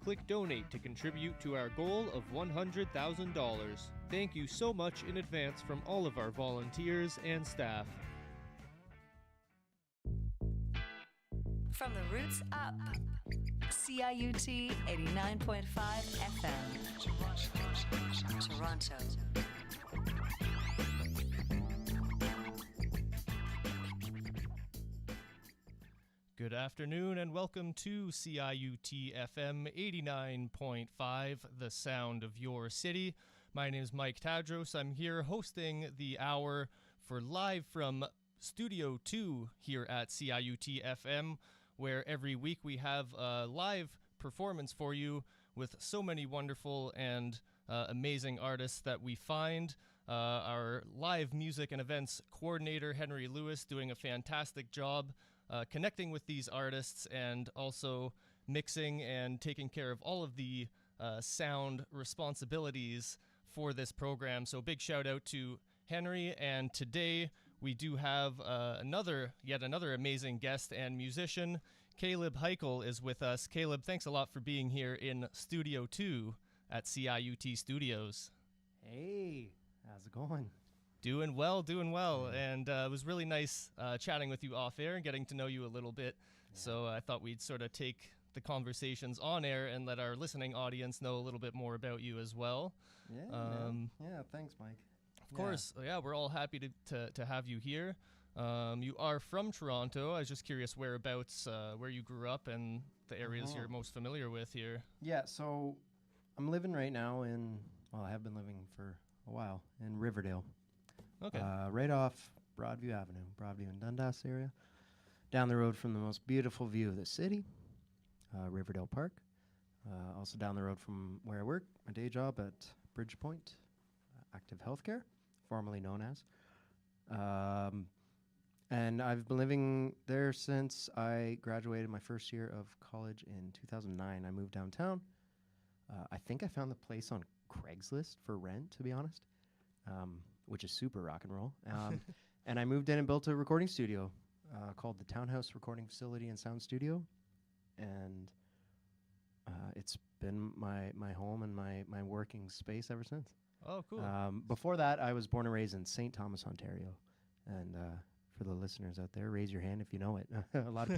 click donate to contribute to our goal of $100,000. Thank you so much in advance from all of our volunteers and staff. From the roots up, CIUT 89.5 FM, Toronto. Good afternoon and welcome to CIUT FM 89.5, the sound of your city. My name is Mike Tadros. I'm here hosting the hour for Live from Studio 2 here at CIUT FM, where every week we have a live performance for you with so many wonderful and amazing artists that we find. Our live music and events coordinator, Henry Lewis, doing a fantastic job connecting with these artists and also mixing and taking care of all of the sound responsibilities for this program. So big shout out to Henry. And today we do have yet another amazing guest and musician. Kaleb Hikele is with us. Kaleb, thanks a lot for being here in Studio 2 at CIUT Studios. Hey, how's it going? Doing well. And it was really nice chatting with you off air and getting to know you a little bit. Yeah. So I thought we'd sort of take the conversations on air and let our listening audience know a little bit more about you as well. Yeah, thanks, Mike. Of course, we're all happy to have you here. You are from Toronto. I was just curious whereabouts, where you grew up and the areas you're most familiar with here. Yeah, so I'm living right now I have been living for a while in Riverdale. Okay. Right off Broadview Avenue, Broadview and Dundas area. Down the road from the most beautiful view of the city, Riverdale Park. Also down the road from where I work, my day job at Bridgepoint Active Healthcare, formerly known as. And I've been living there since I graduated my first year of college in 2009. I moved downtown. I think I found the place on Craigslist for rent, to be honest, which is super rock and roll. And I moved in and built a recording studio called the Townhouse Recording Facility and Sound Studio. And it's been my home and my working space ever since. Oh, cool. Before that, I was born and raised in St. Thomas, Ontario. And for the listeners out there, raise your hand if you know it. A lot of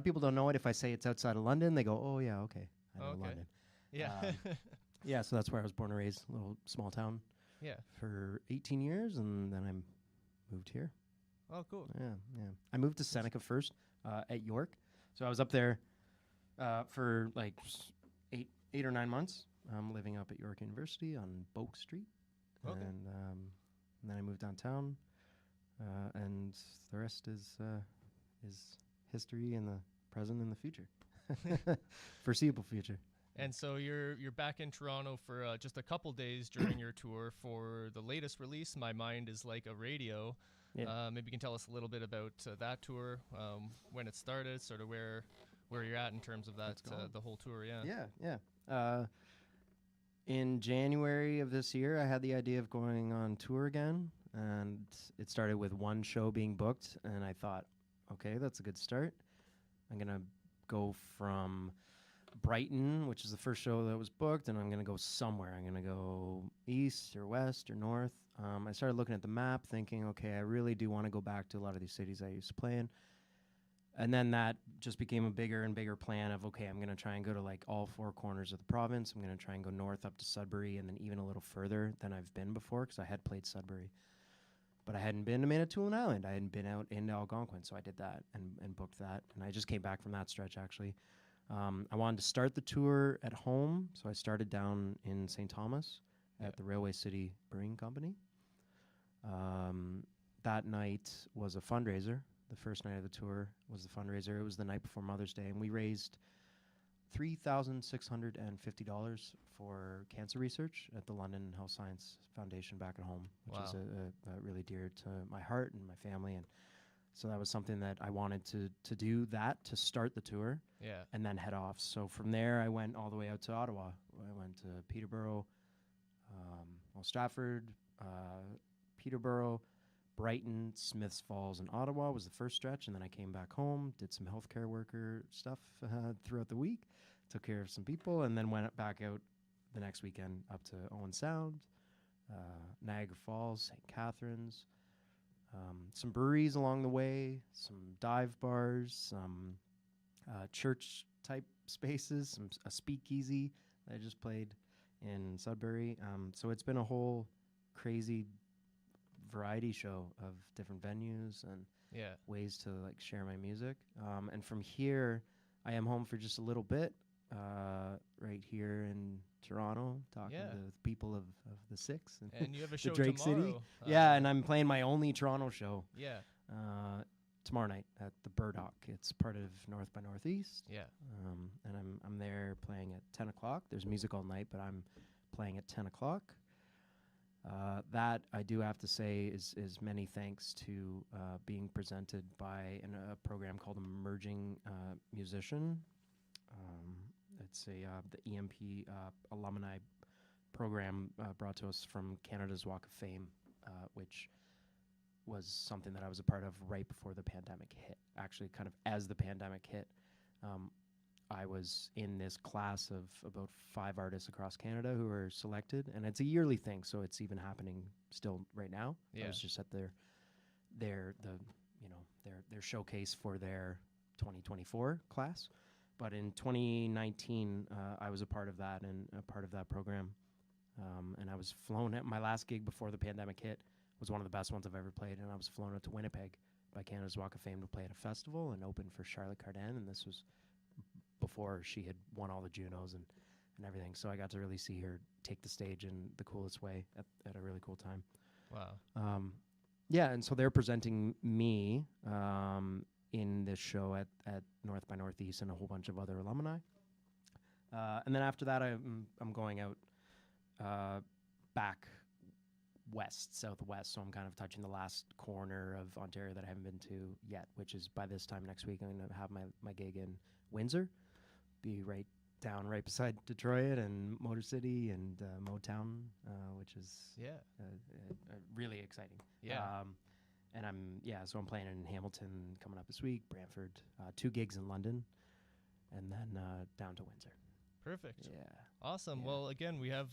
people don't know it. If I say it's outside of London, they go, "Oh yeah, okay, I know London." Yeah. Yeah. So that's where I was born and raised, a little small town. Yeah. For 18 years, and then I moved here. Oh, cool. Yeah. I moved to Seneca first at York, so I was up there for like 8 or 9 months. I'm living up at York University on Boak Street, and then I moved downtown, and the rest is history in the present and the future, foreseeable future. And so you're back in Toronto for just a couple days during your tour for the latest release, My Mind is Like a Radio. Yeah. Maybe you can tell us a little bit about that tour, when it started, sort of where you're at in terms of that, the whole tour. Yeah. In January of this year, I had the idea of going on tour again, and it started with one show being booked, and I thought, okay, that's a good start. I'm going to go from Brighton, which is the first show that was booked, and I'm going to go somewhere. I'm going to go east or west or north. I started looking at the map thinking, okay, I really do want to go back to a lot of these cities I used to play in. And then that just became a bigger and bigger plan of, okay, I'm going to try and go to like all four corners of the province. I'm going to try and go north up to Sudbury and then even a little further than I've been before because I had played Sudbury. But I hadn't been to Manitoulin Island. I hadn't been out into Algonquin, so I did that and booked that. And I just came back from that stretch, actually. I wanted to start the tour at home, so I started down in St. Thomas at the Railway City Brewing Company. That night was a fundraiser. The first night of the tour was the fundraiser. It was the night before Mother's Day, and we raised $3,650 for cancer research at the London Health Science Foundation back at home, which is really dear to my heart and my family. And so that was something that I wanted to do that to start the tour and then head off. So from there, I went all the way out to Ottawa. I went to Peterborough, Stratford, Peterborough, Brighton, Smiths Falls, and Ottawa was the first stretch, and then I came back home, did some healthcare worker stuff throughout the week, took care of some people, and then went back out the next weekend up to Owen Sound, Niagara Falls, St. Catharines, some breweries along the way, some dive bars, some church-type spaces, a speakeasy that I just played in Sudbury. So it's been a whole crazy variety show of different venues and ways to like share my music. And from here, I am home for just a little bit, right here in Toronto, talking to the people of the Six and you have a show Drake tomorrow. City. And I'm playing my only Toronto show. Yeah. Tomorrow night at the Burdock. It's part of North by Northeast. Yeah. And I'm there playing at 10 o'clock. There's music all night, but I'm playing at 10 o'clock. That I do have to say is many thanks to being presented by a program called Emerging Musician. It's the EMP alumni program brought to us from Canada's Walk of Fame, which was something that I was a part of right before the pandemic hit. Actually, kind of as the pandemic hit, I was in this class of about 5 artists across Canada who were selected, and it's a yearly thing, so it's even happening still right now. Yeah. I was just at their showcase for their 2024 class, but in 2019 I was a part of that and a part of that program, and I was flown at my last gig before the pandemic hit. Was one of the best ones I've ever played, and I was flown out to Winnipeg by Canada's Walk of Fame to play at a festival and open for Charlotte Cardin, and this was before she had won all the Junos and everything. So I got to really see her take the stage in the coolest way at a really cool time. Wow. Yeah, and so they're presenting me in this show at North by Northeast and a whole bunch of other alumni. And then after that, I'm going out back southwest, so I'm kind of touching the last corner of Ontario that I haven't been to yet, which is by this time next week I'm going to have my gig in Windsor, be right beside Detroit and Motor City and Motown, which is really exciting. Yeah. And so I'm playing in Hamilton coming up this week, Brantford, 2 gigs in London, and then down to Windsor. Perfect. Yeah. Awesome. Yeah. Well, again, we have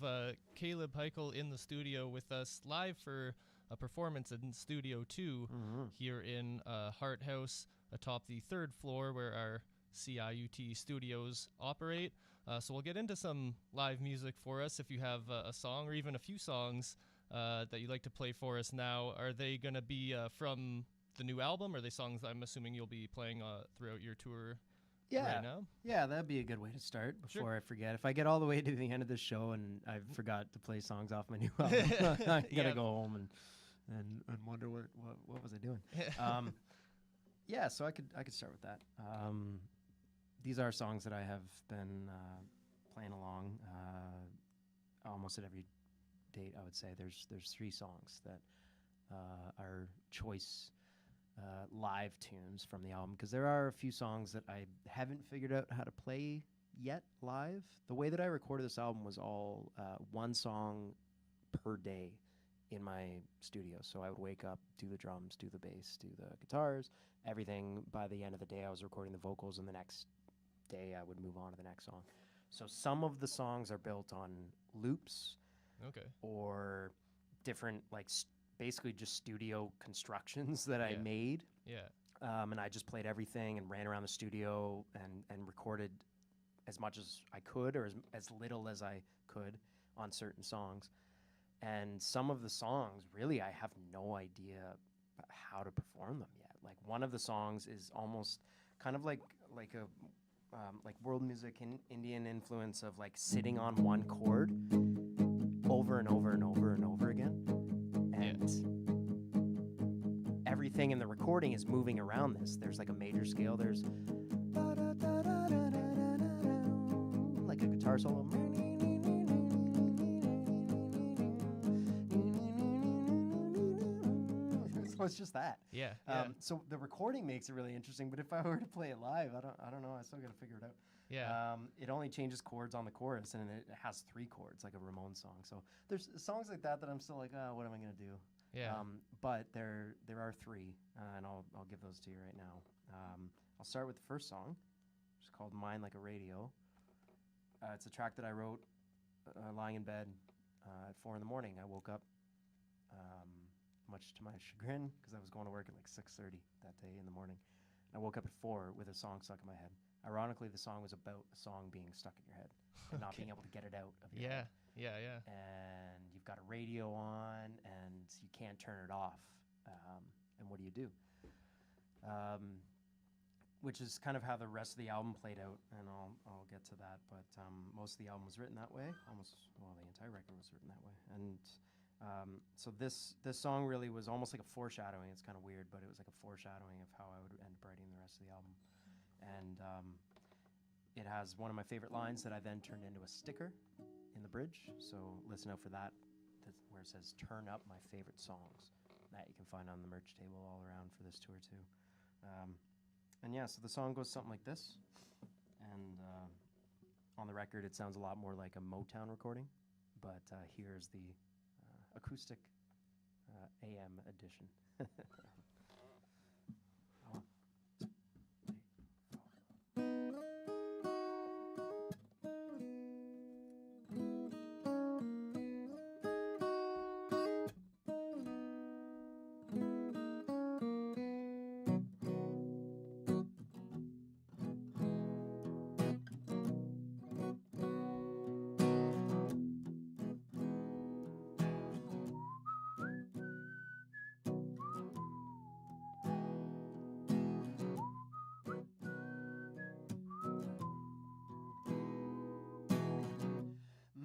Kaleb Hikele in the studio with us live for a performance in Studio 2 here in Hart House atop the 3rd floor where our CIUT studios operate. So we'll get into some live music for us. If you have a song or even a few songs that you'd like to play for us now, are they going to be from the new album? Or are they songs that I'm assuming you'll be playing throughout your tour right now? Yeah, that'd be a good way to start before I forget. If I get all the way to the end of the show and I forgot to play songs off my new album, I'm gonna go home and wonder what was I doing. So I could start with that. These are songs that I have been playing along almost at every date. I would say there's 3 songs that are choice live tunes from the album, because there are a few songs that I haven't figured out how to play yet live. The way that I recorded this album was all 1 song per day in my studio. So I would wake up, do the drums, do the bass, do the guitars, everything. By the end of the day, I was recording the vocals, and the next day I would move on to the next song. So some of the songs are built on loops, or different basically just studio constructions that I made. Yeah. And I just played everything and ran around the studio and recorded as much as I could, or as little as I could on certain songs. And some of the songs, really, I have no idea how to perform them yet. Like, one of the songs is almost kind of like world music and Indian influence of sitting on one chord over and over and over and over again. And everything in the recording is moving around this. There's a major scale. There's like a guitar solo. So it's just that. Yeah. So the recording makes it really interesting. But if I were to play it live, I don't know. I still got to figure it out. Yeah. It only changes chords on the chorus, and it has 3 chords, like a Ramones song. So there's songs like that I'm still like, oh, what am I gonna do? Yeah. But there are 3, and I'll give those to you right now. I'll start with the first song, which is called "Mine Like a Radio." It's a track that I wrote lying in bed at 4 in the morning. I woke up, much to my chagrin, because I was going to work at like 6:30 that day in the morning. I woke up at 4 with a song stuck in my head. Ironically, the song was about a song being stuck in your head and not being able to get it out of your head. Yeah. And you've got a radio on, and you can't turn it off. And what do? Which is kind of how the rest of the album played out, and I'll get to that. But most of the album was written that way. The entire record was written that way. And so this song really was almost like a foreshadowing. It's kind of weird, but it was like a foreshadowing of how I would end up writing the rest of the album. And it has one of my favorite lines that I then turned into a sticker in the bridge. So listen out for that. That's where it says "Turn Up My Favorite Songs." That you can find on the merch table all around for this tour too. And yeah, so the song goes something like this. And on the record, it sounds a lot more like a Motown recording. But here's the acoustic AM edition.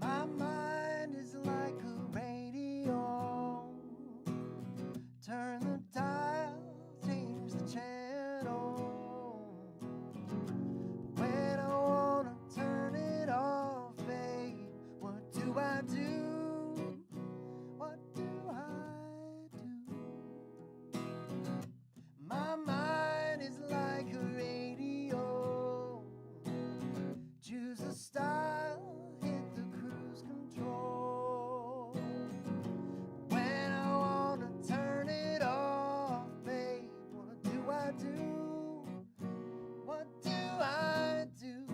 My mind is like a radio. Turn the dial, change the channel. But when I wanna turn it off, babe, what do I do? What do I do? My mind is like a radio. Choose a style, hit the cruise control. When I wanna turn it off, babe, what do I do? What do I do?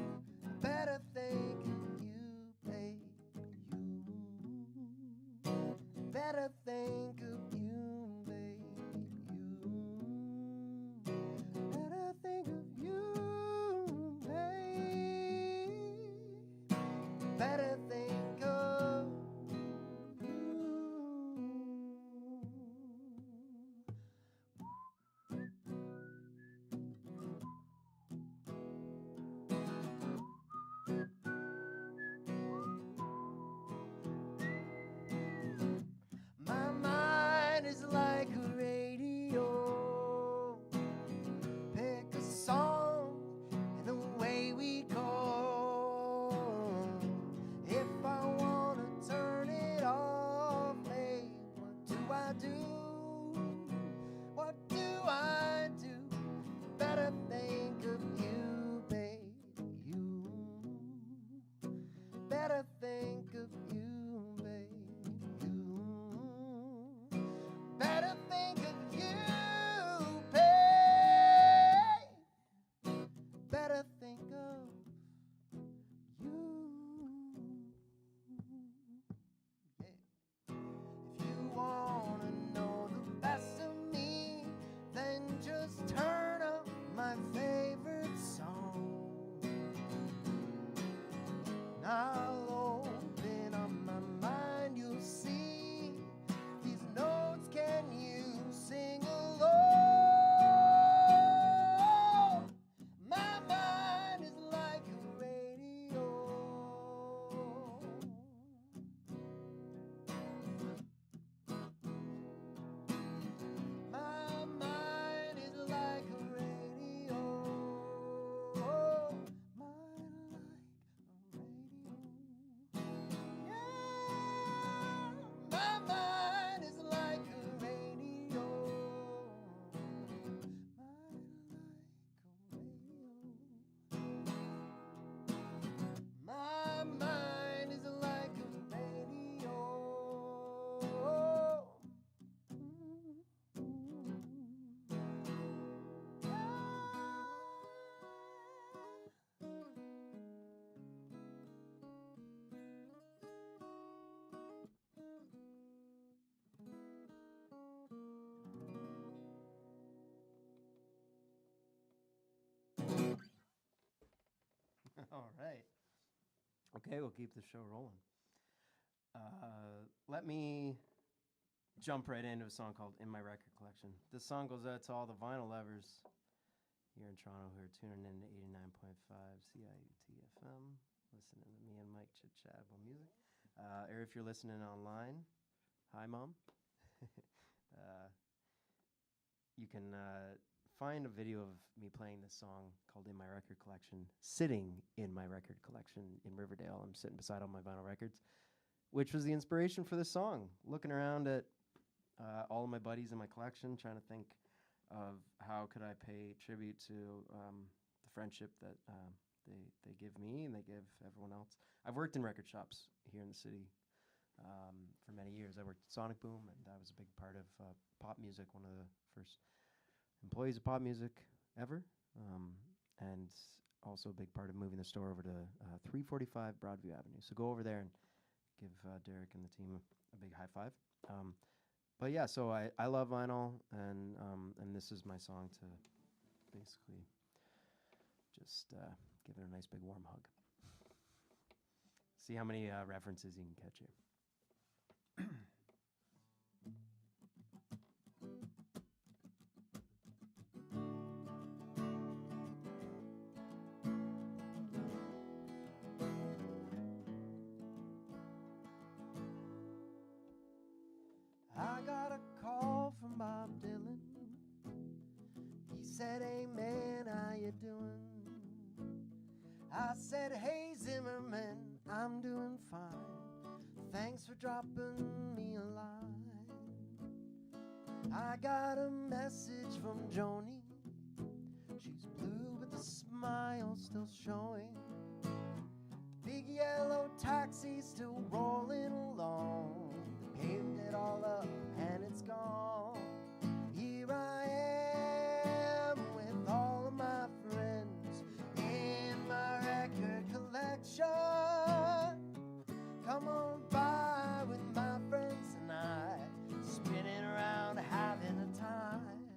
Better think of you, babe, you. Better think of you, babe, you. Better think of you, babe. Better think of you. My mind is like a radio. Pick a song and away we go. If I wanna turn it off, babe, what do I do? What do I do? Better think of you, babe, you. Better think of you, babe, you. Better think of you, babe. Better think of you. Yeah. If you wanna know the best of me, then just turn up my favorite song. I'll open up All right. Okay, we'll keep the show rolling. Let me jump right into a song called In My Record Collection. This song goes out to all the vinyl lovers here in Toronto who are tuning in to 89.5 CIUT FM, listening to me and Mike chit-chat about music. Or if you're listening online, hi, Mom. You can find a video of me playing this song called In My Record Collection, sitting in my record collection in Riverdale. I'm sitting beside all my vinyl records, which was the inspiration for this song. Looking around at all of my buddies in my collection, trying to think of how could I pay tribute to the friendship that they give me and they give everyone else. I've worked in record shops here in the city for many years. I worked at Sonic Boom, and I was a big part of pop music, one of the first employees of pop music ever, and also a big part of moving the store over to 345 Broadview Avenue. So go over there and give Derek and the team a big high five. But yeah, so I love vinyl, and this is my song to basically just give it a nice big warm hug. See how many references you can catch here. I got a call from Bob Dylan. He said, "Hey man, how you doing?" I said, "Hey Zimmerman, I'm doing fine. Thanks for dropping me a line. I got a message from Joni. She's blue with a smile still showing. The big yellow taxi's still rolling along. Paved it all up and it's gone. Here I am with all of my friends in my record collection. Come on by with my friends and I, spinning around having a time.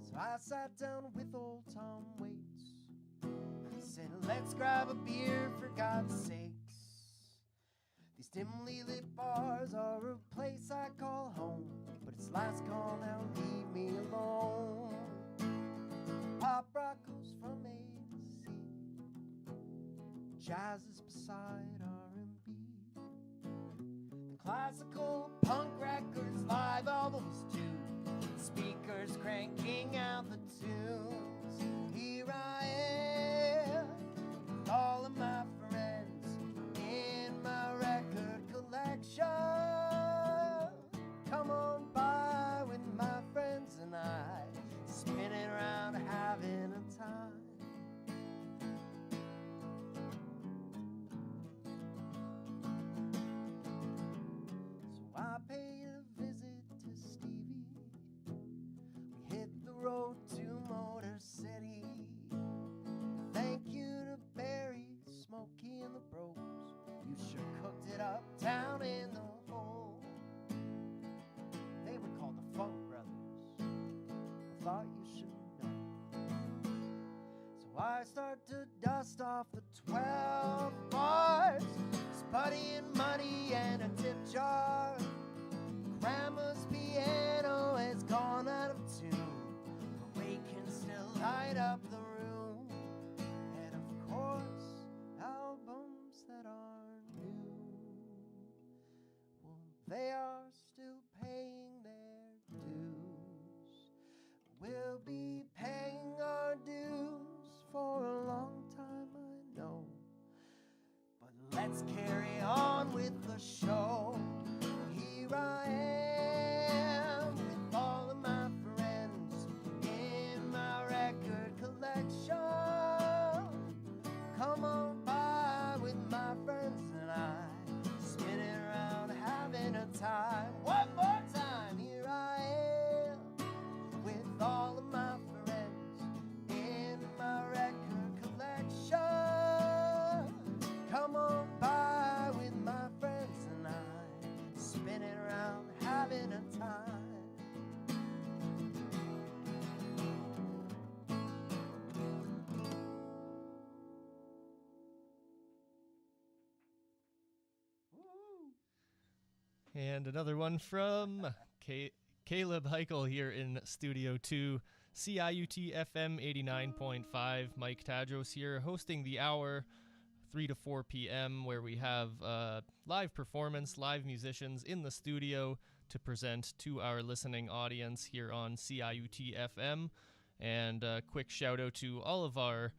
So I sat down with old Tom Waits. He said, "Let's grab a beer for God's sakes. These dimly lit bars are a place I call home, but it's last call now, leave me alone. Pop rock goes from A to Z. Jazz is beside R&B. The classical punk records, live albums too. Speakers cranking out the tunes. Here I am with all of my friends in my record collection. Come on by with my friends and I, spinning around having a time. So I paid a visit to Stevie. We hit the road to Motor City. Thank you to Barry, Smokey, and the Bros. You sure cooked it up down in the hole. They were called the Funk Brothers. I thought you should know. So I start to dust off the 12 bars. Spuddy and Muddy and a tip jar. Grandma's piano has gone out of tune, but we can still light up the room. And of course, albums that are new, well, they are still paying their dues. We'll be paying our dues for a long time, I know. But let's carry on with the show. Here I am with all of my friends in my record collection. Come on by with my friends and I, spinning around having a time. One more time. Here I am with all of my friends in my record collection. Come on by with my friends and I, And another one from Kaleb Hikele here in Studio 2, CIUT FM 89.5. Mike Tadros here, hosting the hour 3 to 4 p.m., where we have live performance, live musicians in the studio to present to our listening audience here on CIUT FM. And a quick shout out to all of our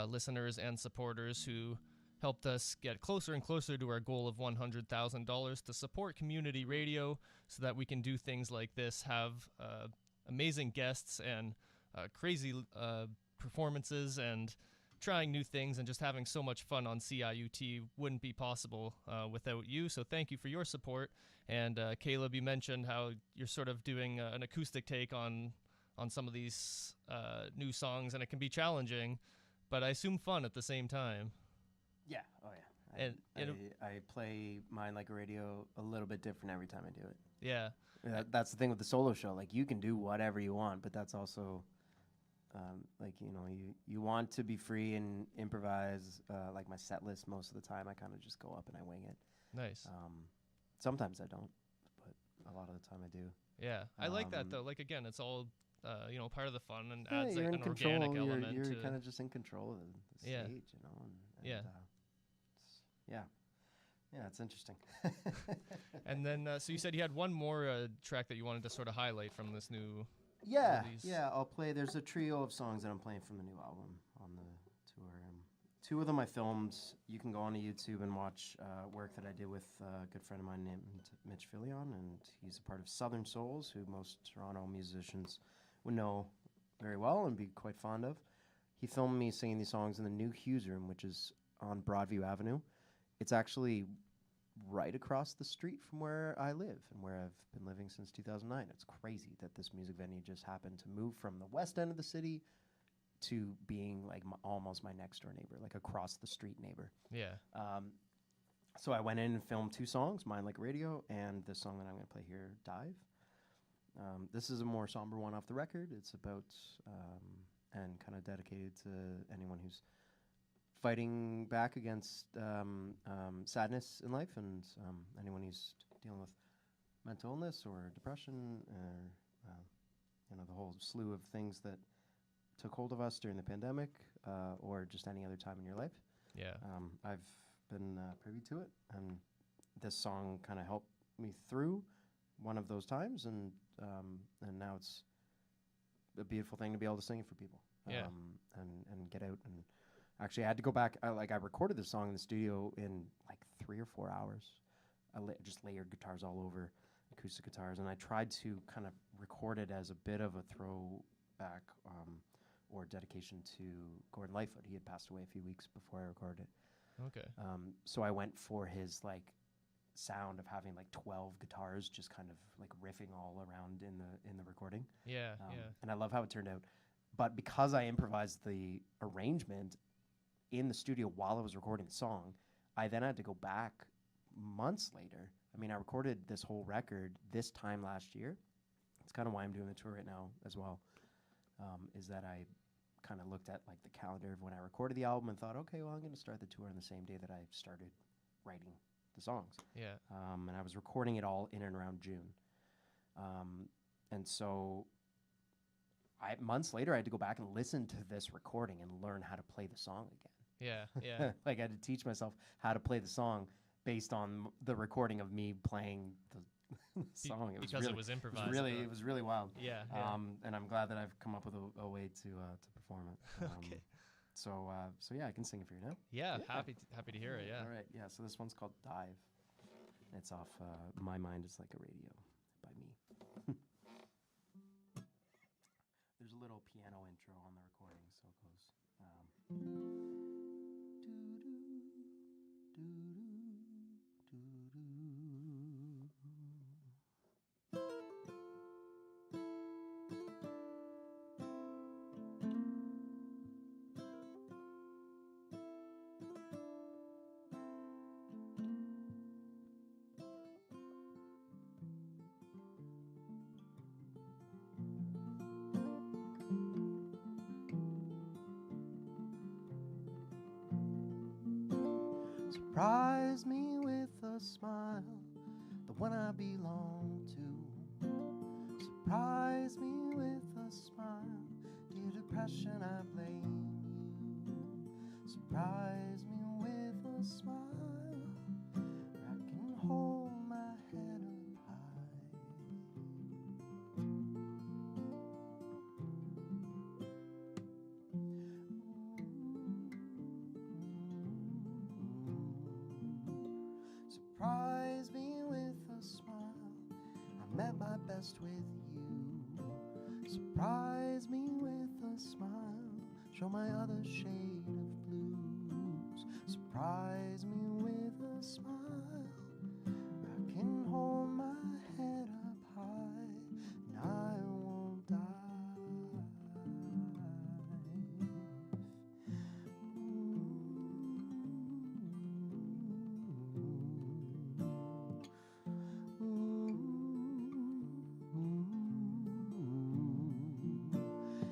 listeners and supporters who helped us get closer and closer to our goal of $100,000 to support community radio so that we can do things like this, have amazing guests and crazy performances and trying new things and just having so much fun on CIUT wouldn't be possible without you. So thank you for your support. And Kaleb, you mentioned how you're sort of doing an acoustic take on some of these new songs, and it can be challenging, but I assume fun at the same time. Yeah. Oh, yeah. And I play mine like a radio a little bit different every time I do it. yeah. That's the thing with the solo show. Like, you can do whatever you want, but that's also, like, you want to be free and improvise. Like my set list, most of the time, I kind of just go up and I wing it. Nice. Sometimes I don't, but a lot of the time I do. Yeah, I like that though. Like, again, it's all part of the fun and Yeah, adds you're like in an control. organic element. You're to, kind of just in control of the Yeah. stage, Yeah. Yeah, it's interesting. And then, so you said you had one more track that you wanted to sort of highlight from this new. Yeah, release. yeah. I'll play. There's a trio of songs that I'm playing from the new album on the tour. Two of them I filmed. You can go onto YouTube and watch work that I did with a good friend of mine named Mitch Filion, and he's a part of Southern Souls, who most Toronto musicians would know very well and be quite fond of. He filmed me singing these songs in the new Hughes Room, which is on Broadview Avenue. It's actually right across the street from where I live and where I've been living since 2009. It's crazy that this music venue just happened to move from the west end of the city to being like almost my next door neighbor, like across the street neighbor. Yeah. So I went in and filmed two songs, Mine Like Radio and the song that I'm going to play here, Dive. This is a more somber one off the record. It's about, and kind of dedicated to anyone who's fighting back against sadness in life, and anyone who's dealing with mental illness or depression, or the whole slew of things that took hold of us during the pandemic, or just any other time in your life. Yeah. I've been privy to it, and this song kind of helped me through one of those times, and now it's a beautiful thing to be able to sing it for people. Yeah. And get out. And actually, I had to go back. I recorded this song in the studio in like 3 or 4 hours. I just layered guitars all over, acoustic guitars, and I tried to kind of record it as a bit of a throwback or dedication to Gordon Lightfoot. He had passed away a few weeks before I recorded it. Okay. So I went for his like sound of having like 12 guitars just kind of like riffing all around in the recording. Yeah. And I love how it turned out. But because I improvised the arrangement in the studio while I was recording the song, I then had to go back months later. I mean, I recorded this whole record this time last year. It's kind of why I'm doing the tour right now as well, is that I kind of looked at like the calendar of when I recorded the album and thought, okay, well, I'm going to start the tour on the same day that I started writing the songs. Yeah. And I was recording it all in and around June. And so months later, I had to go back and listen to this recording and learn how to play the song again. Yeah. Like, I had to teach myself how to play the song based on the recording of me playing the song. Because it was improvised. It was really wild. Yeah. And I'm glad that I've come up with a way to perform it. Okay. So yeah, I can sing it for you now. Yeah. Happy to hear it. Yeah. All right. Yeah. So this one's called Dive. It's off My Mind Is Like a Radio by me. There's a little piano intro on the recording, so it goes. Surprise me with a smile, the the one I belong to. Surprise me with a smile, dear depression, I blame you. Surprise me with a smile, where I can hold my head up high. Surprise me with a smile, I met my best with you. Surprise me with a smile, show my other shade of blues. Surprise me with a smile, I can hold my head up high, and I won't die.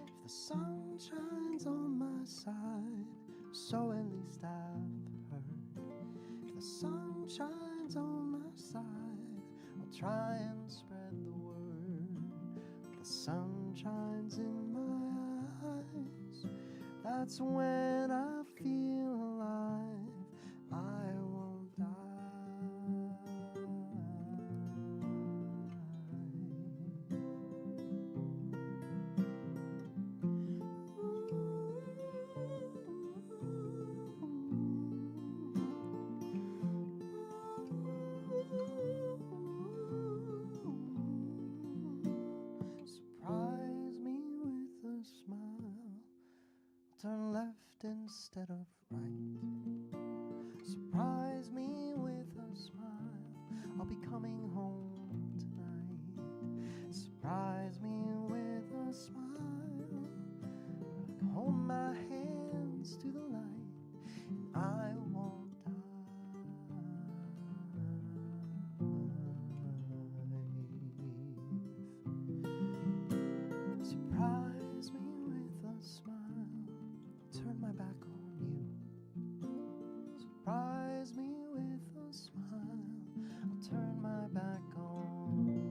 If the sun shines on my side, so at least I've heard. If the sun shines on my side, I'll try and spread the word. If the sun shines in my eyes, that's when I feel alive. I won't die. Surprise me with a smile, turn left instead of right. Surprise me with a smile, I'll be coming home tonight. Surprise me with a smile, I can hold my hands to the light, and I won't die. Surprise me with a smile, turn my back on you. Surprise me with a smile, I'll turn my back on you.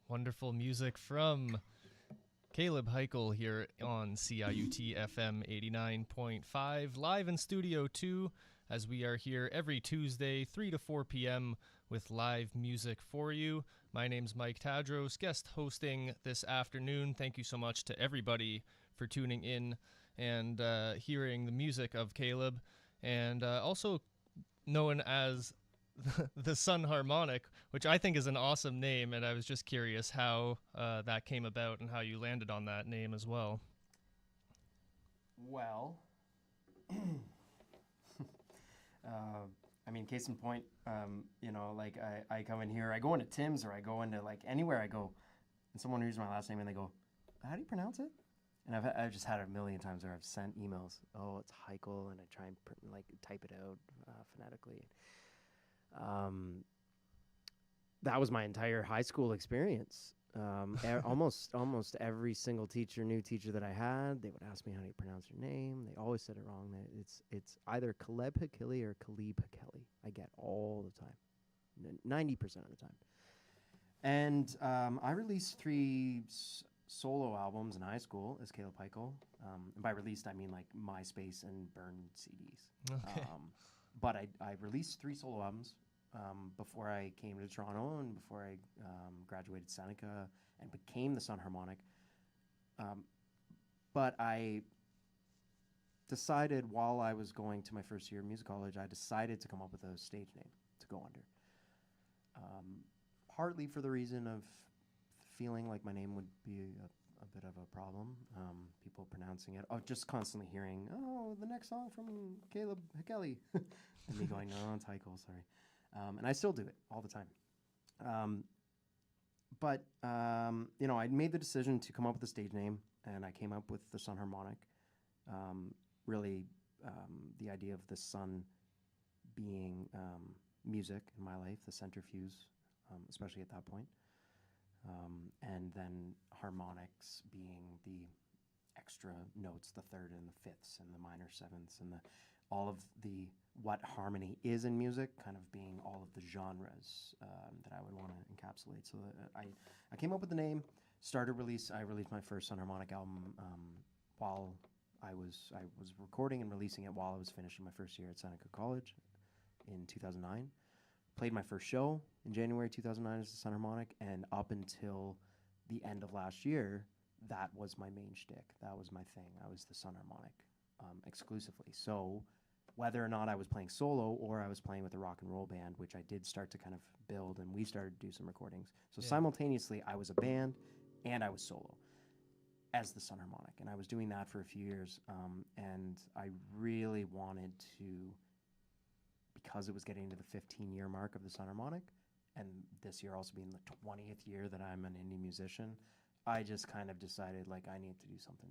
Wonderful music from Kaleb Hikele here on CIUT FM 89.5, live in Studio 2, as we are here every Tuesday, 3 to 4 p.m. with live music for you. My name's Mike Tadros, guest hosting this afternoon. Thank you so much to everybody for tuning in and hearing the music of Kaleb, and also known as the Sun Harmonic, which I think is an awesome name, and I was just curious how that came about and how you landed on that name as well. Well, I mean, case in point, you know, like I come in here, I go into Tim's or I go into like anywhere I go, and someone reads my last name and they go, "How do you pronounce it?" And I've just had it a million times where I've sent emails, "Oh, it's Hikele," and I try and like type it out phonetically. That was my entire high school experience. Almost every single new teacher that I had, they would ask me, "How do you pronounce your name?" They always said it wrong. It's either Kaleb Hikele or Kaleb Hikele. I get all the time, 90% of the time. And I released 3 solo albums in high school as Kaleb Hikele. And by released, I mean like MySpace and burned CDs. Okay. But I released 3 solo albums before I came to Toronto and before I graduated Seneca and became the Sun Harmonic. But I decided while I was going to my first year of music college, I decided to come up with a stage name to go under. Partly for the reason of feeling like my name would be a bit of a problem. People pronouncing it, just constantly hearing, "Oh, the next song from Kaleb Hikele," and me going, "No, it's Hikele, sorry." And I still do it all the time. But you know, I made the decision to come up with a stage name, and I came up with the Sun Harmonic. Really, the idea of the sun being music in my life, the centrifuge, especially at that point. And then harmonics being the extra notes, the third and the fifths and the minor sevenths and all of the what harmony is in music, kind of being all of the genres that I would want to encapsulate. So I came up with the name, I released my first Sun Harmonic album while I was recording and releasing it while I was finishing my first year at Seneca College in 2009. Played my first show in January 2009 as the Sun Harmonic, and up until the end of last year, that was my main shtick. That was my thing. I was the Sun Harmonic exclusively. So whether or not I was playing solo or I was playing with a rock and roll band, which I did start to kind of build, and we started to do some recordings. So simultaneously, I was a band and I was solo as the Sun Harmonic. And I was doing that for a few years. And I really wanted to, because it was getting to the 15-year mark of the Sun Harmonic, and this year also being the 20th year that I'm an indie musician, I just kind of decided, like, I need to do something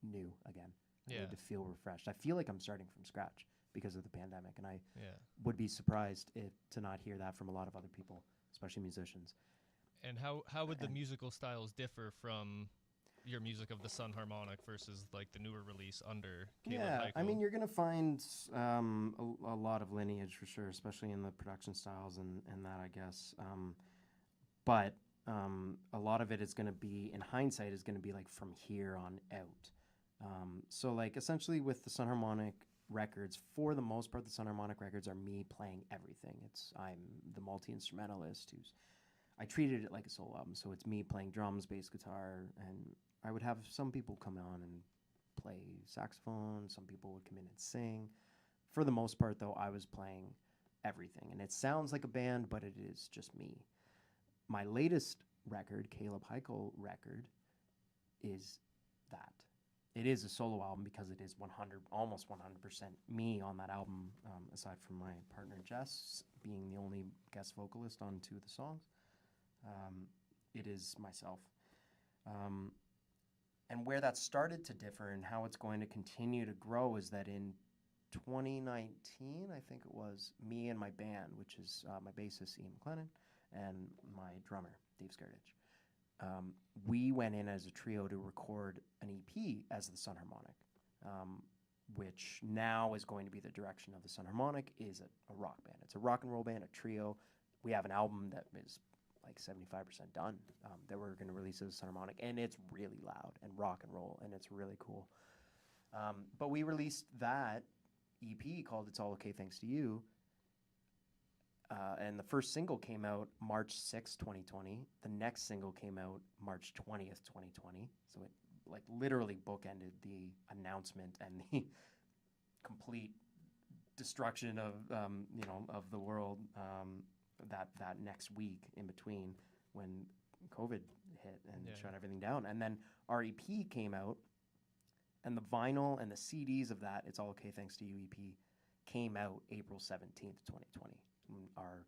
new again. I need to feel refreshed. I feel like I'm starting from scratch because of the pandemic, and I would be surprised to not hear that from a lot of other people, especially musicians. And how would the musical styles differ from your music of the Sun Harmonic versus like the newer release under Kaleb Hikele? I mean, you're going to find a lot of lineage for sure, especially in the production styles and that, I guess. But a lot of it is going to be, in hindsight, is going to be like from here on out. So like essentially with the Sun Harmonic records, for the most part, the Sun Harmonic records are me playing everything. I'm the multi-instrumentalist I treated it like a solo album. So it's me playing drums, bass guitar, and I would have some people come on and play saxophone. Some people would come in and sing. For the most part, though, I was playing everything. And it sounds like a band, but it is just me. My latest record, Kaleb Hikele record, is that. It is a solo album because it is almost 100% me on that album, aside from my partner Jess being the only guest vocalist on 2 of the songs. It is myself. And where that started to differ and how it's going to continue to grow is that in 2019, I think it was, me and my band, which is my bassist Ian McLennan and my drummer Dave Skardich, we went in as a trio to record an EP as the Sun Harmonic, which now is going to be the direction of the Sun Harmonic, is a rock band. It's a rock and roll band, a trio. We have an album that is like 75% done that we're going to release as a Sun Harmonic, and it's really loud and rock and roll, and it's really cool. But we released that EP called It's All Okay Thanks to You, and the first single came out March 6th, 2020. The next single came out March 20th, 2020. So it like literally bookended the announcement and the complete destruction of of the world that next week in between when COVID hit and shut everything down. And then our EP came out, and the vinyl and the CDs of that It's All Okay Thanks to You EP came out April 17th, 2020. Our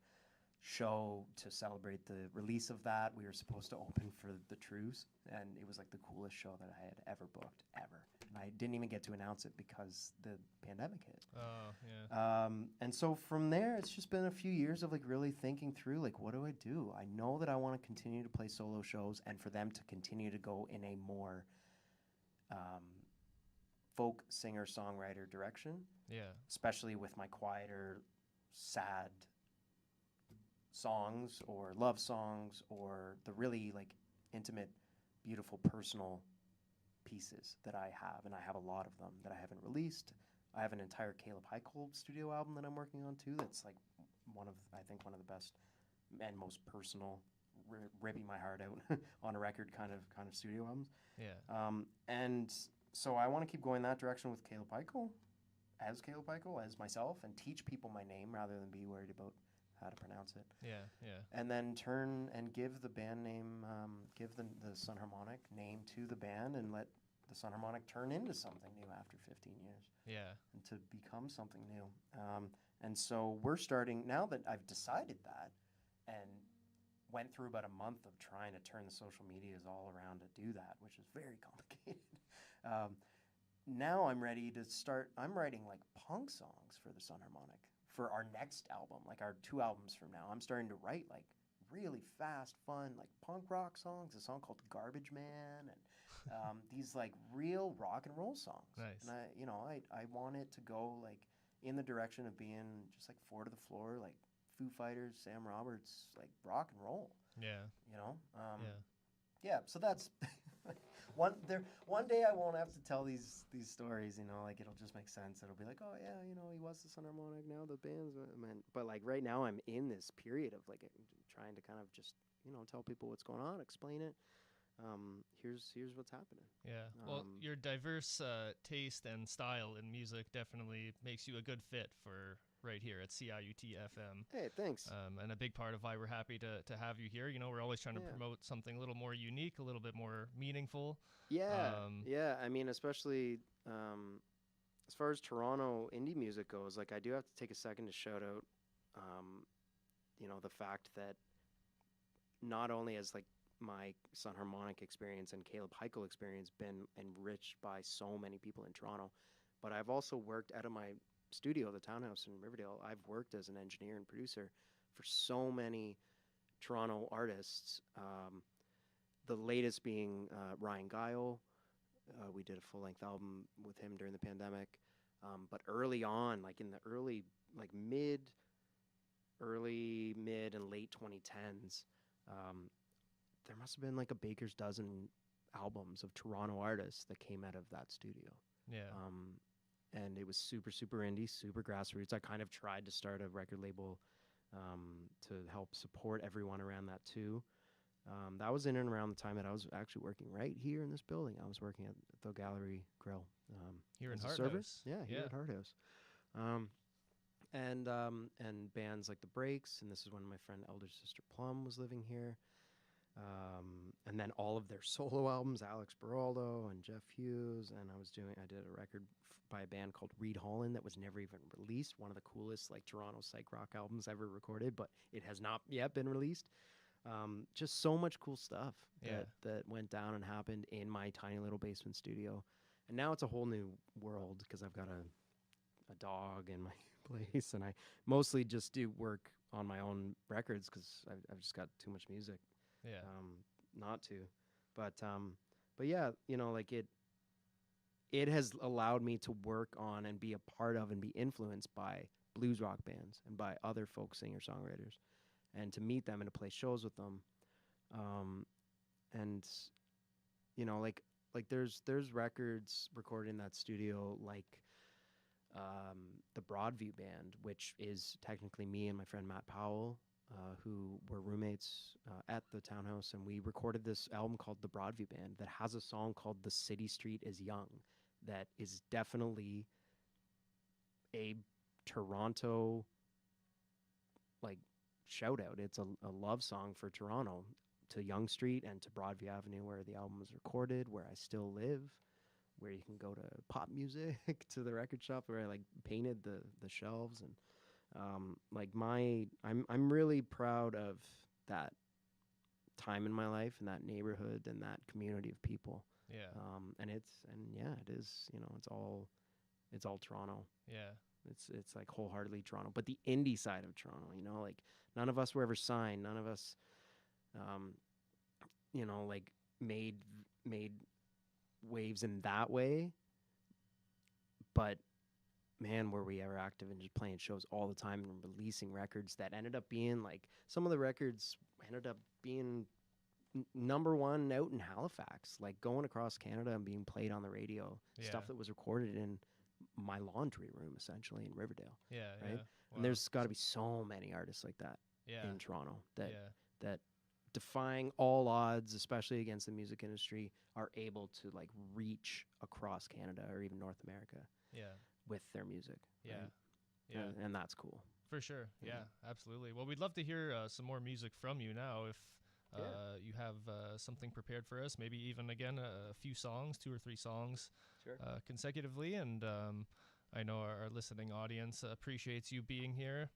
show to celebrate the release of that, we were supposed to open for the Trues, and it was like the coolest show that I had ever booked, ever. And I didn't even get to announce it because the pandemic hit. Oh, yeah. And so from there, it's just been a few years of like really thinking through, like, what do I do? I know that I want to continue to play solo shows and for them to continue to go in a more folk singer-songwriter direction. Yeah. Especially with my quieter, sad songs or love songs or the really like intimate, beautiful, personal pieces that I have, and I have a lot of them that I haven't released. I have an entire Kaleb Hikele studio album that I'm working on too. That's like one of the best and most personal, ripping my heart out on a record kind of studio albums. Yeah. And so I want to keep going that direction with Kaleb Hikele, as myself, and teach people my name rather than be worried about how to pronounce it. Yeah, yeah. And then turn and give the band name, give the Sun Harmonic name to the band, and let the Sun Harmonic turn into something new after 15 years. Yeah. And to become something new. And so we're starting, now that I've decided that, and went through about a month of trying to turn the social medias all around to do that, which is very complicated. Now I'm ready to start, I'm writing like punk songs for the Sun Harmonic for our next album, like our 2 albums from now. I'm starting to write like really fast, fun, like punk rock songs. A song called "Garbage Man," and these like real rock and roll songs. Nice. And I want it to go like in the direction of being just like four to the floor, like Foo Fighters, Sam Roberts, like rock and roll. Yeah. Yeah. So that's one day I won't have to tell these stories. Like it'll just make sense. It'll be like, oh yeah, he was the Sun Harmonic. Now the band's man. But like right now I'm in this period of like trying to kind of just tell people what's going on, explain it. Here's what's happening. Yeah. Well, your diverse taste and style in music definitely makes you a good fit for right here at CIUT FM. Hey, thanks. And a big part of why we're happy to have you here. We're always trying to promote something a little more unique, a little bit more meaningful. Yeah. I mean, especially as far as Toronto indie music goes, like I do have to take a second to shout out, the fact that not only has like my Sun Harmonic experience and Kaleb Hikele experience been enriched by so many people in Toronto, but I've also worked out of my studio, the Townhouse in Riverdale. I've worked as an engineer and producer for so many Toronto artists. The latest being Ryan Guile. We did a full-length album with him during the pandemic. But early on, like in the early mid and late 2010s, there must have been like a baker's dozen albums of Toronto artists that came out of that studio. Yeah. And it was super, super indie, super grassroots. I kind of tried to start a record label to help support everyone around that too. That was in and around the time that I was actually working right here in this building. I was working at the Gallery Grill. Here in Hart House? Yeah, here at Hart House. And bands like The Breaks, and this is when my friend Elder Sister Plum was living here. And then all of their solo albums, Alex Beraldo and Jeff Hughes, and I did a record by a band called Reed Holland that was never even released, one of the coolest like Toronto psych rock albums ever recorded, but it has not yet been released. Just so much cool stuff that went down and happened in my tiny little basement studio. And now it's a whole new world because I've got a dog in my place, and I mostly just do work on my own records because I've just got too much music. Yeah. Not to, but yeah, like it has allowed me to work on and be a part of and be influenced by blues rock bands and by other folk singer-songwriters, and to meet them and to play shows with them. And like there's records recorded in that studio, like the Broadview Band, which is technically me and my friend Matt Powell, who were roommates at the Townhouse, and we recorded this album called The Broadview Band that has a song called The City Street is Young that is definitely a Toronto like shout out. It's a love song for Toronto, to Yonge Street and to Broadview Avenue, where the album was recorded, where I still live, where you can go to pop music, to the record shop where I like painted the shelves. And I'm really proud of that time in my life and that neighborhood and that community of people. Yeah. And it is, it's all Toronto. Yeah. It's like wholeheartedly Toronto, but the indie side of Toronto, like none of us were ever signed. None of us, like made waves in that way. But man, were we ever active and just playing shows all the time and releasing records that ended up being like, some of the records ended up being number one out in Halifax, like going across Canada and being played on the radio, stuff that was recorded in my laundry room essentially in Riverdale. Yeah. Right. Yeah. And there's got to be so many artists like that in Toronto that defying all odds, especially against the music industry, are able to like reach across Canada or even North America. Yeah. With their music. Yeah. Right? Yeah. And that's cool. For sure. Yeah, absolutely. Well, we'd love to hear some more music from you now if you have something prepared for us, maybe even, again, a few songs, 2 or 3 songs consecutively. And I know our listening audience appreciates you being here.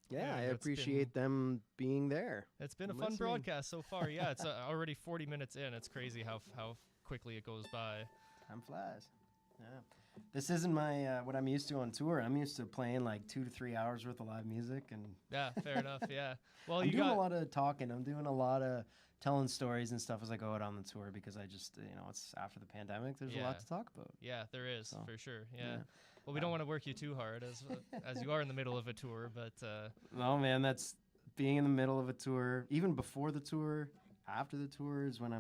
Yeah, I appreciate them being there. It's been a fun broadcast so far. Yeah, it's already 40 minutes in. It's crazy how quickly it goes by. Time flies. Yeah. This isn't my what I'm used to on tour. I'm used to playing like 2 to 3 hours worth of live music, and Yeah, fair enough. Yeah. Well, I'm you doing got a lot of talking. I'm doing a lot of telling stories and stuff as I go out on the tour because I just, it's after the pandemic. There's a lot Yeah. to talk about. Yeah, there is So, for sure. Yeah. yeah. Well, we don't want to work you too hard as you are in the middle of a tour, but No, man, that's being in the middle of a tour. Even before the tour, after the tour is when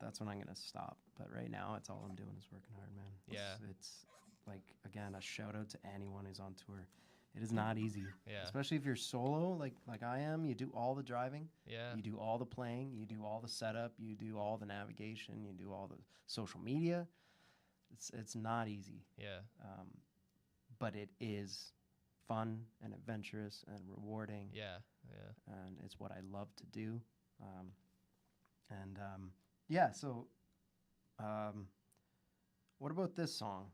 that's when I'm gonna stop. But right now, it's all I'm doing is working hard, man. Yeah. It's like, again, a shout out to anyone who's on tour. It is not easy. Yeah. Especially if you're solo, like I am. You do all the driving. yeah. You do all the playing. You do all the setup. You do all the navigation. You do all the social media. It's not easy. Yeah. But it is fun and adventurous and rewarding. Yeah. Yeah. And it's what I love to do. Yeah, so what about this song?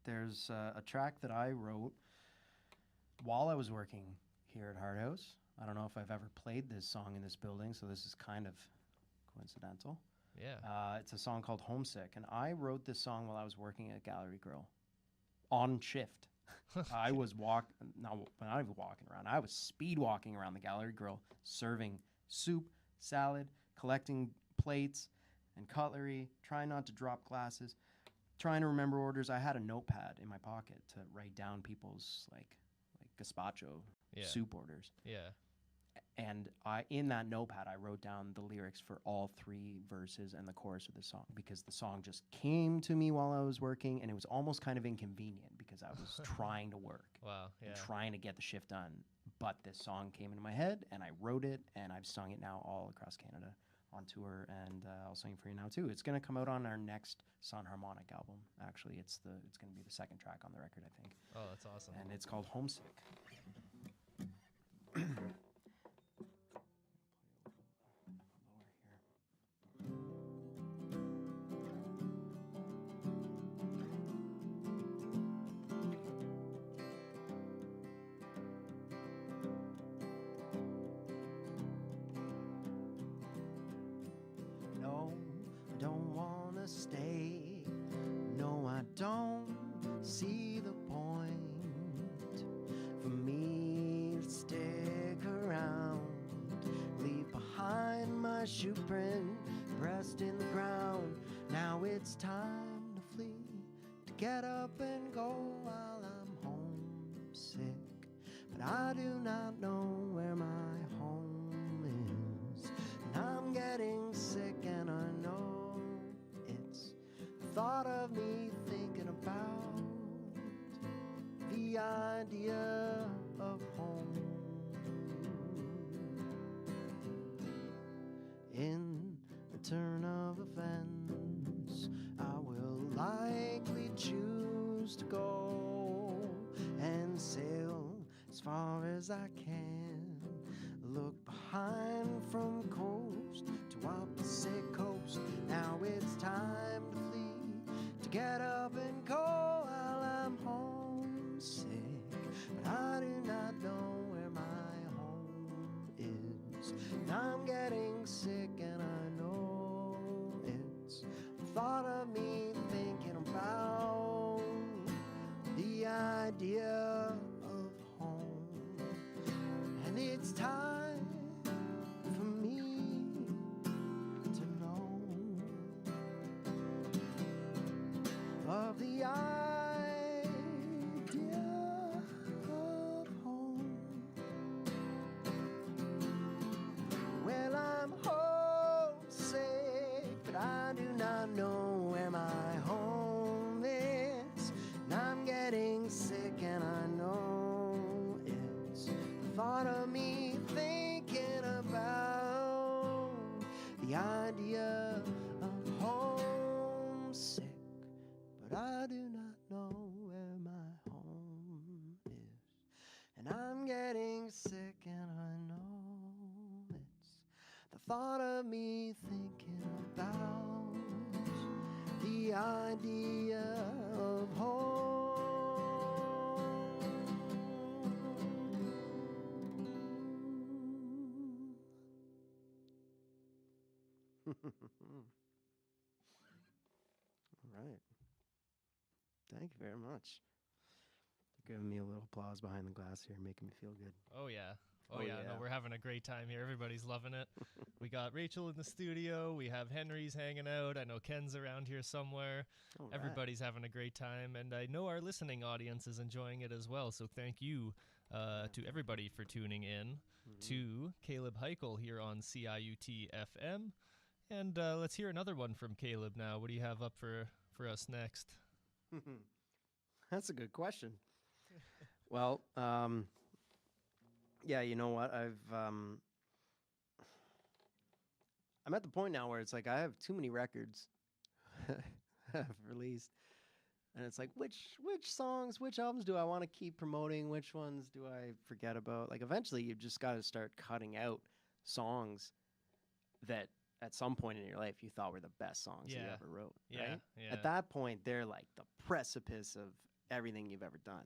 There's a track that I wrote while I was working here at Hard House. I don't know if I've ever played this song in this building, so this is kind of coincidental. Yeah. It's a song called Homesick, and I wrote this song while I was working at Gallery Grill on shift. I was not even walking around. I was speed walking around the Gallery Grill, serving soup, salad, collecting plates and cutlery, trying not to drop glasses, trying to remember orders. I had a notepad in my pocket to write down people's like gazpacho Yeah. soup orders. Yeah. And in that notepad, I wrote down the lyrics for all 3 verses and the chorus of the song because the song just came to me while I was working, and it was almost kind of inconvenient because I was trying to work Wow. Yeah. and trying to get the shift done. But this song came into my head, and I wrote it, and I've sung it now all across Canada on tour, and I'll sing it for you now too. It's going to come out on our next Sun Harmonic album. Actually, it's going to be the second track on the record, I think. Oh, that's awesome. And it's called Homesick. No, I don't want to stay. No, I don't see the point for me to stick around. Leave behind my shoe print pressed in the ground. Now it's time to flee, to get up and go while I'm homesick. But I do not know where my home is. And I'm getting sick, and I know it's the thought of me thinking about the idea of home. In the turn of events, I will likely choose to go and sail as far as I can. Look behind from coast to opposite coast. Now it's time to flee, to get up and go while I'm homesick. But I do not know where my home is. And I'm getting sick, and I know it's the thought of me thinking about the idea of home. And it's time for me to know of the idea of home. Well, I'm homesick, but I do not know where my home is. And I'm getting sick, and I know it's the thought of me thinking about the idea of homesick. But I do not know where my home is. And I'm getting sick, and I know it's the thought of me thinking about the idea of home. All right. Thank you very much. They're giving me a little applause behind the glass here, making me feel good. Oh, yeah. Oh, Oh, yeah. No, yeah. we're having a great time here. Everybody's loving it. We got Rachel in the studio. We have Henry's hanging out. I know Ken's around here somewhere. All right. Everybody's having a great time. And I know our listening audience is enjoying it as well. So thank you to everybody for tuning in to Kaleb Hikele here on CIUT FM. And let's hear another one from Kaleb now. What do you have up for us next? That's a good question. Well, yeah, you know what? I'm at the point now where it's like I have too many records I've released, and it's like which songs, which albums do I want to keep promoting? Which ones do I forget about? Like eventually, you've just got to start cutting out songs that at some point in your life you thought were the best songs you ever wrote. Yeah, right? yeah. At that point, they're like the precipice of everything you've ever done.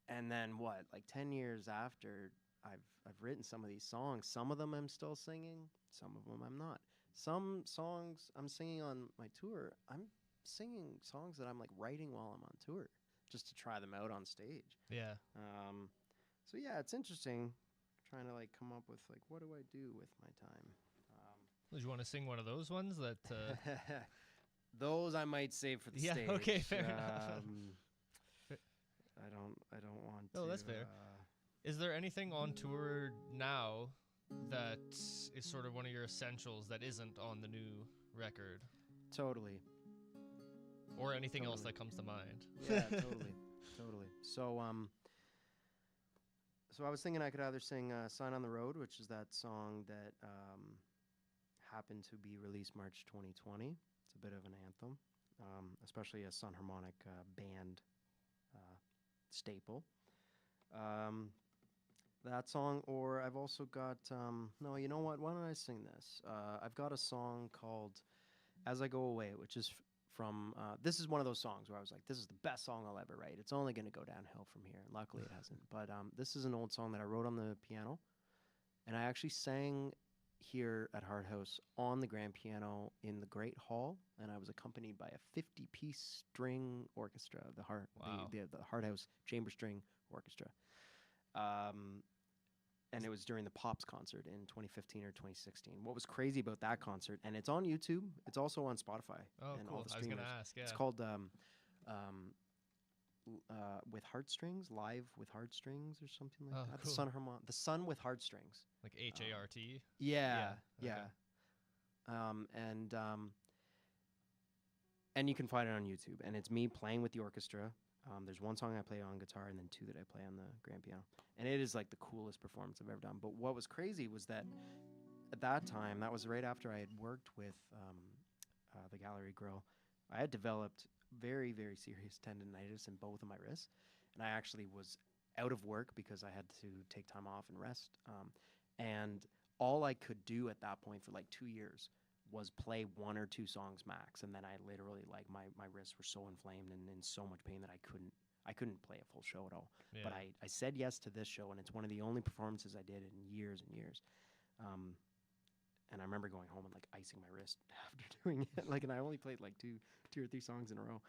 And then what? Like 10 years after, I've written some of these songs. Some of them I'm still singing. Some of them I'm not. Some songs I'm singing on my tour. I'm singing songs that I'm like writing while I'm on tour, just to try them out on stage. Yeah. So yeah, it's interesting trying to like come up with like what do I do with my time. Do you want to sing one of those ones that? Those I might save for the Yeah, stage. okay, fair enough. I don't want to. Oh, that's fair. Is there anything on tour now that is sort of one of your essentials that isn't on the new record? Totally. Or anything else that comes to mind? Yeah, totally. So I was thinking I could either sing "Sign on the Road," which is that song that happened to be released March 2020. It's a bit of an anthem, especially a Sun Harmonic band staple. That song, or I've also got, no, you know what? Why don't I sing this? I've got a song called "As I Go Away," which is from, this is one of those songs where I was like, this is the best song I'll ever write. It's only going to go downhill from here. And luckily it hasn't. But this is an old song that I wrote on the piano. And I actually sang here at Hard House on the grand piano in the Great Hall. And I was accompanied by a 50-piece string orchestra, the Hard House Chamber String Orchestra. And it was during the Pops concert in 2015 or 2016. What was crazy about that concert, and it's on YouTube, it's also on Spotify. Oh, and cool. all the I was going to streamers. ask, yeah. It's called With Heartstrings, Live with Heartstrings or something like that. Cool. The Sun with Heartstrings. Like H-A-R-T? Yeah. Okay. And you can find it on YouTube, and it's me playing with the orchestra. There's one song I play on guitar and then two that I play on the grand piano. And it is like the coolest performance I've ever done. But what was crazy was that at that time, that was right after I had worked with the Gallery Grill, I had developed very, very serious tendonitis in both of my wrists. And I actually was out of work because I had to take time off and rest. And all I could do at that point for like 2 years was play one or two songs max. And then I literally, like, my wrists were so inflamed and in so much pain that I couldn't play a full show at all. Yeah. But I said yes to this show, and it's one of the only performances I did in years and years. And I remember going home and like icing my wrist after doing it. Like, and I only played like two or three songs in a row.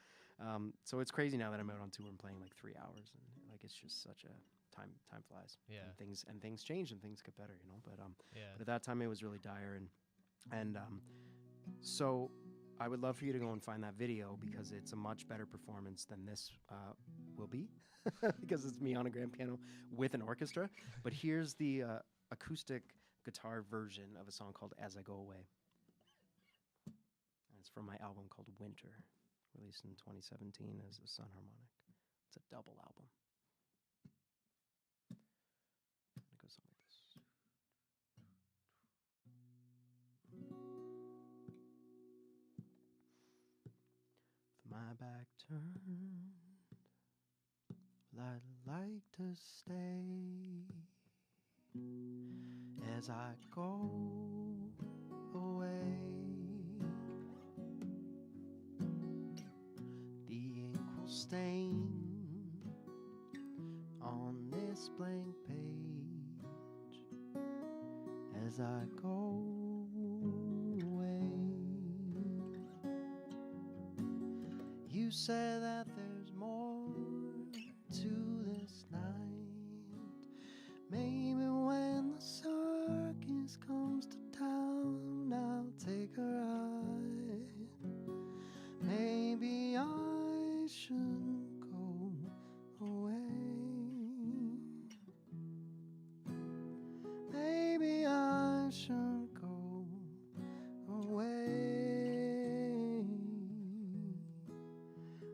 So it's crazy now that I'm out on tour and playing like 3 hours, and like it's just such a time flies. Yeah. And things change and things get better, you know. But Yeah. but at that time it was really dire, and so I would love for you to go and find that video because it's a much better performance than this will be because it's me on a grand piano with an orchestra. But here's the acoustic guitar version of a song called "As I Go Away." And it's from my album called Winter, released in 2017 as a Sun Harmonic. It's a double album. And it goes something like this. With my back turned, well, I'd like to stay as I go away. The ink will stain on this blank page as I go away. You You say that there's more to this night. Maybe when the circus comes to town, I'll take a ride. Maybe I shouldn't go away. Maybe I shouldn't go away.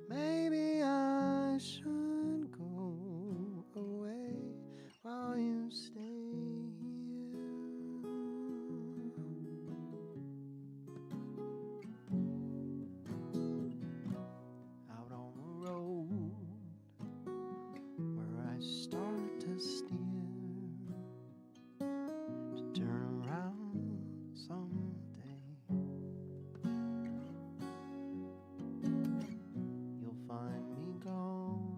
Maybe I should go away while you stay here. Out on the road where I start to steer, to turn around someday. You'll find me gone,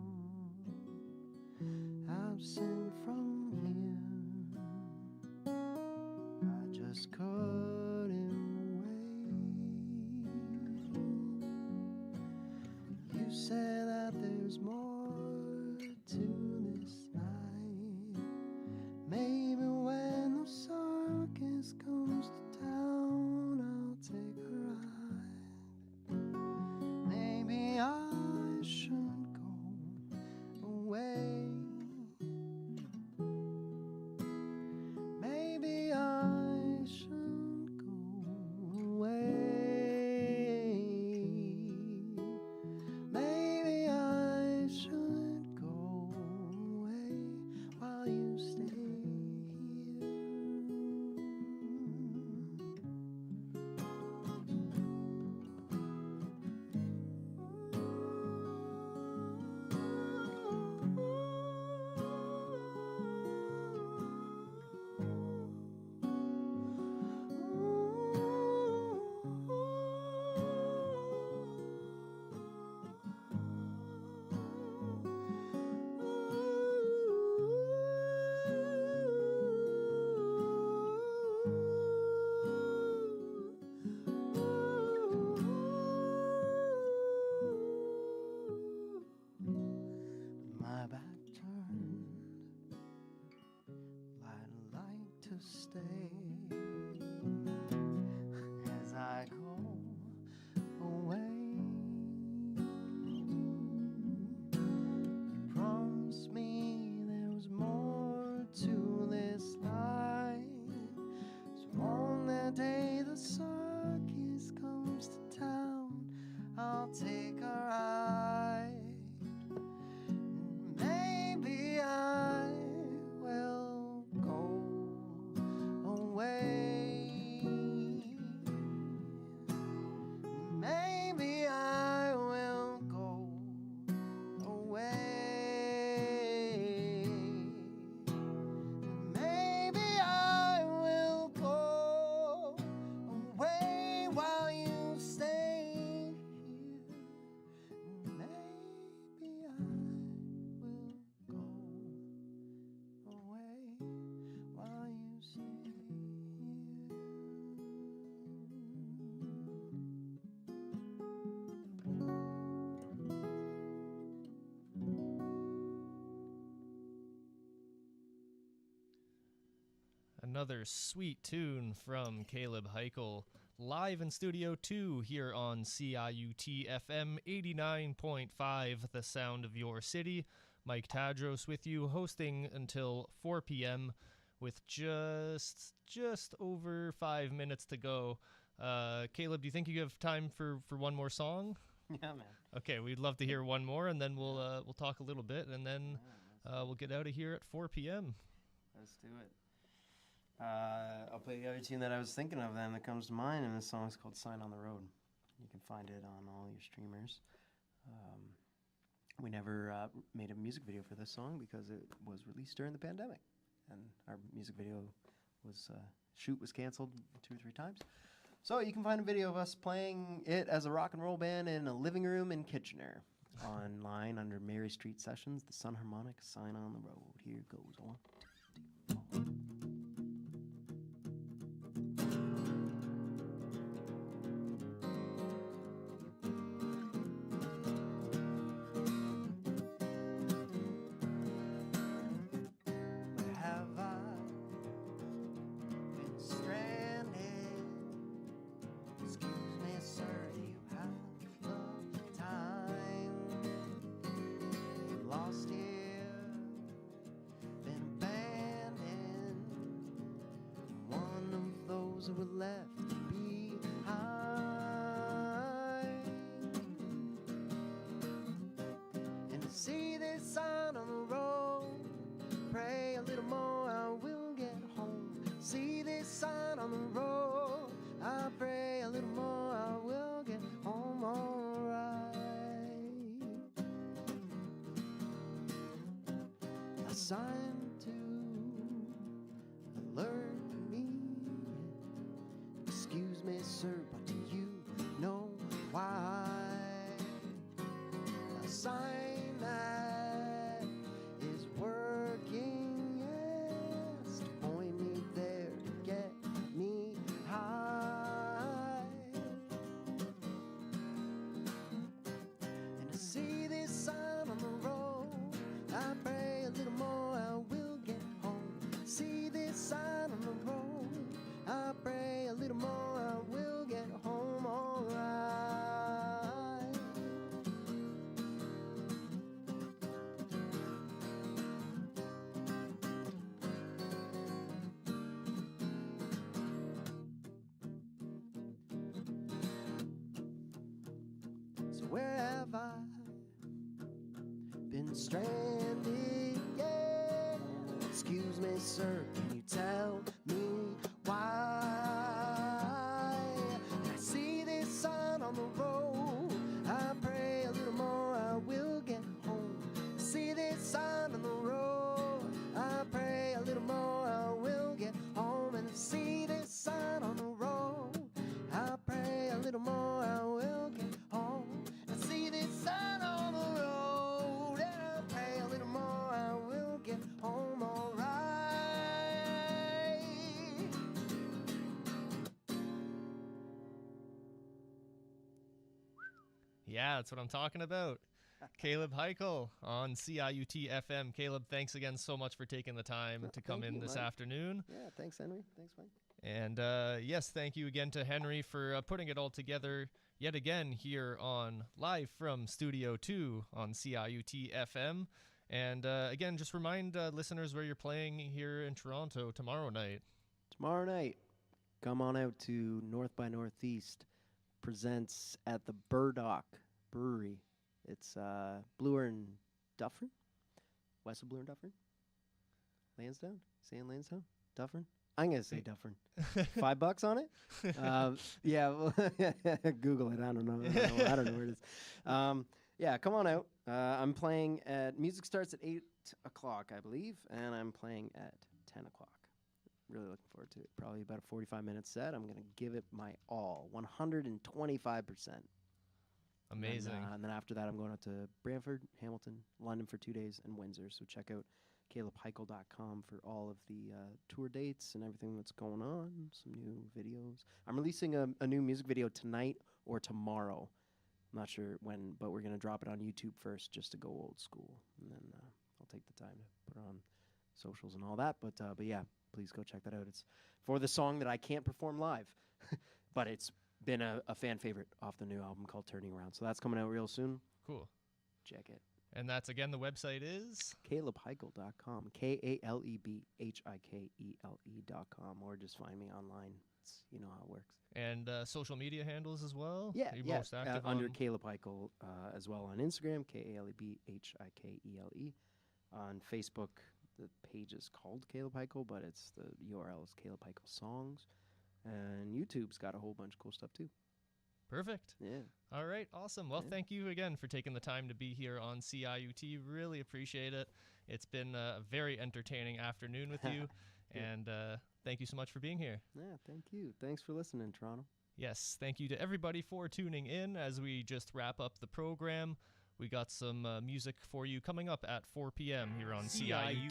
absent from here. I just couldn't wait. You say that there's more to this night. Maybe when the circus comes to town, I'll take a ride. Maybe I should go away. Maybe I should go away. Maybe I should go away while you stay here. My back turned, I'd like to stay as I go away. You promised me there was more to this life. So on that day the circus comes to town, I'll take a ride. Maybe I will go away. Maybe I will go away. Maybe I will go away while you stay here. Maybe I will go away while you stay here. Another sweet tune from Kaleb Hikele, live in Studio 2 here on CIUT FM 89.5, the sound of your city. Mike Tadros with you, hosting until 4 p.m. with just over 5 minutes to go. Kaleb, do you think you have time for one more song? Yeah, man. Okay, we'd love to hear one more, and then we'll talk a little bit, and then we'll get out of here at 4 p.m. Let's do it. I'll play the other tune that I was thinking of then that comes to mind, and the song is called Sign on the Road. You can find it on all your streamers. We never made a music video for this song because it was released during the pandemic, and our music video shoot was canceled 2 or 3 times. So you can find a video of us playing it as a rock and roll band in a living room in Kitchener. Online under Mary Street Sessions, the Sun Harmonic, Sign on the Road. Here goes on. that were left behind. And to see this sign on the road, pray a little more, I will get home. See this sign on the road, I pray a little more, I will get home alright. A sign to alert me. Excuse me, sir, but do you know why? A sign that is working, yes, to point me there, to get me high. And to see this sign on the road, I pray a little more, I will get home. See this sign on the road, I pray a little more, I will get home alright. So where have I been stranded? Yeah. Excuse me, sir, can you tell me why? I see this sign on the road, I pray a little more, I will get home. See this sign on the road, I pray a little more, I will get home. And see this sign on the road, I pray a little more, I will get home. I see this sign on the road, and I pray a little more, I will get home alright. Yeah, that's what I'm talking about. Kaleb Hikele on CIUT FM. Kaleb, thanks again so much for taking the time to come thank in you, this Mike. afternoon. Yeah, thanks, Henry. Thanks, Mike. And yes, thank you again to Henry for putting it all together yet again here on live from Studio 2 on CIUT FM. And again, just remind listeners where you're playing here in Toronto tomorrow night. Tomorrow night, come on out to North by Northeast presents at the Burdock Brewery. It's Bloor and Dufferin, west of Bloor and Dufferin. Lansdowne? Saying Lansdowne? Dufferin? I'm going to say Dufferin. $5 on it? Yeah, well, Google it. I don't know. I don't know where it is. Yeah, come on out. I'm playing at, music starts at 8 o'clock, I believe, and I'm playing at 10 o'clock. Really looking forward to it. Probably about a 45-minute set. I'm going to give it my all, 125%. Amazing. And then after that, I'm going out to Brantford, Hamilton, London for 2 days, and Windsor. So check out kalebhikele.com for all of the tour dates and everything that's going on, some new videos. I'm releasing a new music video tonight or tomorrow. I'm not sure when, but we're going to drop it on YouTube first just to go old school. And then I'll take the time to put it on socials and all that. But yeah, please go check that out. It's for the song that I can't perform live, but it's been a fan favorite off the new album called Turning Around. So that's coming out real soon. Cool. Check it. And that's, again, the website is? KalebHikele.com. KalebHikele.com. Or just find me online. You know how it works. And social media handles as well? Yeah, You're yeah. most active Under on? Kaleb Hikele as well on Instagram, KalebHikele. On Facebook, the page is called Kaleb Hikele, but it's the URL is Kaleb Hikele Songs. And YouTube's got a whole bunch of cool stuff too. Perfect. Yeah. All right, awesome. Well, Yeah. thank you again for taking the time to be here on CIUT. Really appreciate it. It's been a very entertaining afternoon with you, and thank you so much for being here. Yeah, thank you. Thanks for listening, Toronto. Yes, thank you to everybody for tuning in as we just wrap up the program. We got some music for you coming up at 4 p.m. here on CIUT.